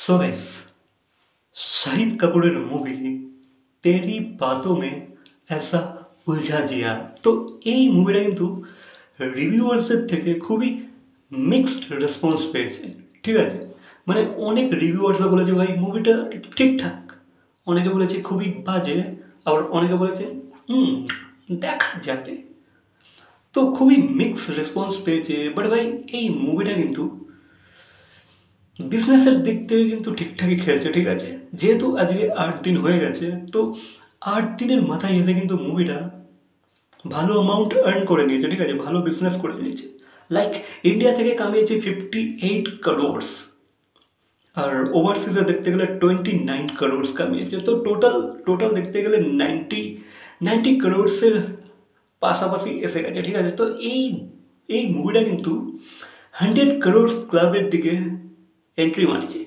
So guys, Shahid कपूरेर movie तेरी बातों में ऐसा उलझा जिया। तो এই মুভিটা কিন্তু রিভিউয়ার্সদের থেকে খুবই মিক্সড রেসপন্স পেয়েছে। ঠিক আছে, মানে অনেক রিভিউয়ার্সরা বলেছে ভাই মুভিটা ঠিকঠাক, অনেকে বলেছে খুবই বাজে, আবার অনেকে বলেছে দেখা যাবে। তো খুবই মিক্সড রেসপন্স পেয়েছে। বাট ভাই এই মুভিটা কিন্তু বিজনেসের দিক থেকে কিন্তু ঠিকঠাকই খেলছে। ঠিক আছে, যেহেতু আজকে 8 দিন হয়ে গেছে, তো 8 দিনের মাথায় এসে কিন্তু মুভিটা ভালো অ্যামাউন্ট আর্ন করে নিয়েছে। ঠিক আছে, ভালো বিজনেস করে নিয়েছে। লাইক ইন্ডিয়া থেকে কামিয়েছে 58 crores, আর ওভারসিজে দেখতে গেলে 29 crores কামিয়েছে। তো টোটাল দেখতে গেলে 90 crores-এর পাশাপাশি এসে গেছে। ঠিক আছে, তো এই মুভিটা কিন্তু 100 crores ক্লাবের দিকে এন্ট্রি মারছে।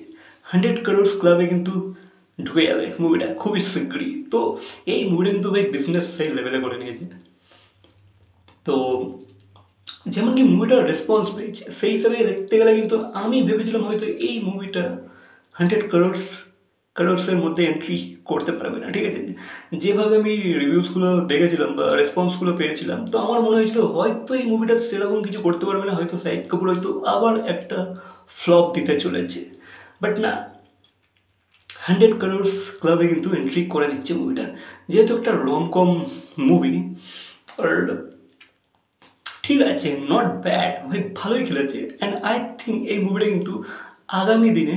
100 crores ক্লাবে কিন্তু ঢুকে যাবে মুভিটা খুবই শীঘ্রই। তো এই মুভিটা কিন্তু ভাই বিজনেস সেই লেভেলে করে নিয়েছে। তো যেমন কি মুভিটার রেসপন্স পেয়েছে সেই হিসাবে দেখতে গেলে কিন্তু আমি ভেবেছিলাম হয়তো এই মুভিটা 100 crores-এর মধ্যে এন্ট্রি করতে পারবে না। ঠিক আছে, যেভাবে আমি রিভিউসগুলো দেখেছিলাম বা রেসপন্সগুলো পেয়েছিলাম, তো আমার মনে হয়েছিল হয়তো এই মুভিটা সেরকম কিছু করতে পারবে না, হয়তো শাহিদ কাপুর হয়তো আবার একটা ফ্লপ দিতে চলেছে। বাট না, 100 crores ক্লাবে কিন্তু এন্ট্রি করে নিচ্ছে মুভিটা। যেহেতু একটা রমকম মুভি, আর ঠিক আছে, নট ব্যাড ভাই, ভালোই খেলেছে। অ্যান্ড আই থিঙ্ক এই মুভিটা কিন্তু আগামী দিনে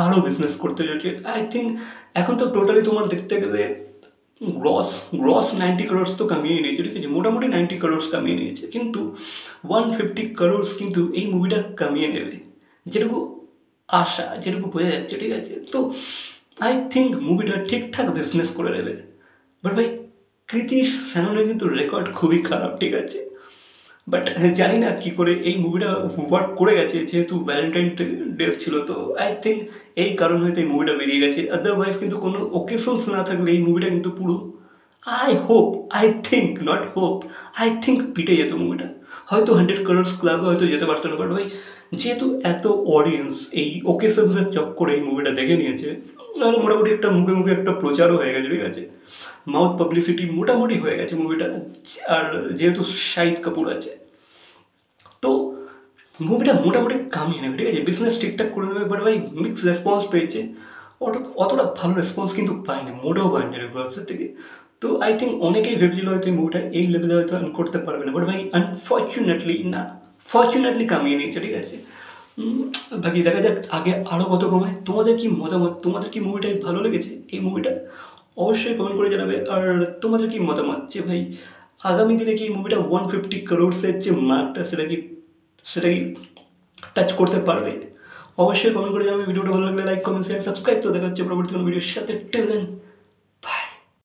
আরও বিজনেস করতে চলেছে। আই থিঙ্ক এখন তো টোটালি তোমার দেখতে গেলে গ্রস 90 crores তো কামিয়ে নিয়েছে। ঠিক আছে, মোটামুটি 90 crores কামিয়ে নিয়েছে, কিন্তু 150 crores কিন্তু এই মুভিটা কামিয়ে নেবে, যেটুকু আশা, যেটুকু বোঝা যাচ্ছে। ঠিক আছে, তো আই থিঙ্ক মুভিটা ঠিকঠাক বিজনেস করে নেবে। বাট ভাই কৃতি শ্যাননের কিন্তু রেকর্ড খুবই খারাপ। ঠিক আছে, বাট জানি না কী করে এই মুভিটা ওয়ার্ক করে গেছে, যেহেতু ভ্যালেন্টাইন ডে ছিল। তো আই থিঙ্ক এই কারণ হয়তো এই মুভিটা বেরিয়ে গেছে। আদারওয়াইজ কিন্তু কোনো ওকেশনস না থাকলে এই মুভিটা কিন্তু পুরো আই থিঙ্ক পিটে যেত মুভিটা। হয়তো 100 crores ক্লাবে হয়তো যেতে পারতো না। বাট ভাই যেহেতু এত অডিয়েন্স এই ওকেশনসের চক্করে এই মুভিটা দেখে নিয়েছে, আর মোটামুটি একটা মুখে মুখে একটা প্রচারও হয়ে গেছে। ঠিক আছে, মাউথ পাবলিসিটি মোটামুটি হয়ে গেছে মুভিটা। আর যেহেতু শাহিদ কাপুর আছে, তো মুভিটা মোটামুটি কামিয়ে নেবে। ঠিক আছে, বিজনেস ঠিকঠাক করে নেবে। বাট ভাই মিক্স রেসপন্স পেয়েছে, অতটা ভালো রেসপন্স কিন্তু পায়নি, মোটেও পায়নি রিভিউয়ার্সের থেকে। তো আই থিঙ্ক অনেকেই ভেবেছিল হয়তো এই মুভিটা এই লেভেলে হয়তো আর্ন করতে পারবে না। বাট ভাই ফর্চুনেটলি কামিয়ে নিয়েছে। ঠিক আছে, বাকি দেখা যাক আগে আরও কত কমায়। তোমাদের কি মতামত? তোমাদের কি মুভিটাই ভালো লেগেছে? এই মুভিটা অবশ্যই কমেন্ট করে জানাবে। আর তোমাদের কি মতামত যে ভাই আগামী দিনে কি এই মুভিটা 150 crores-এর যে মার্কটা সেটা কি টাচ করতে পারবে? অবশ্যই কমেন্ট করে জানাবে। ভিডিওটা ভালো লাগলে লাইক, কমেন্ট, শেয়ার, সাবস্ক্রাইব। তো দেখা হচ্ছে পরবর্তী কোনো ভিডিওর সাথে। Till then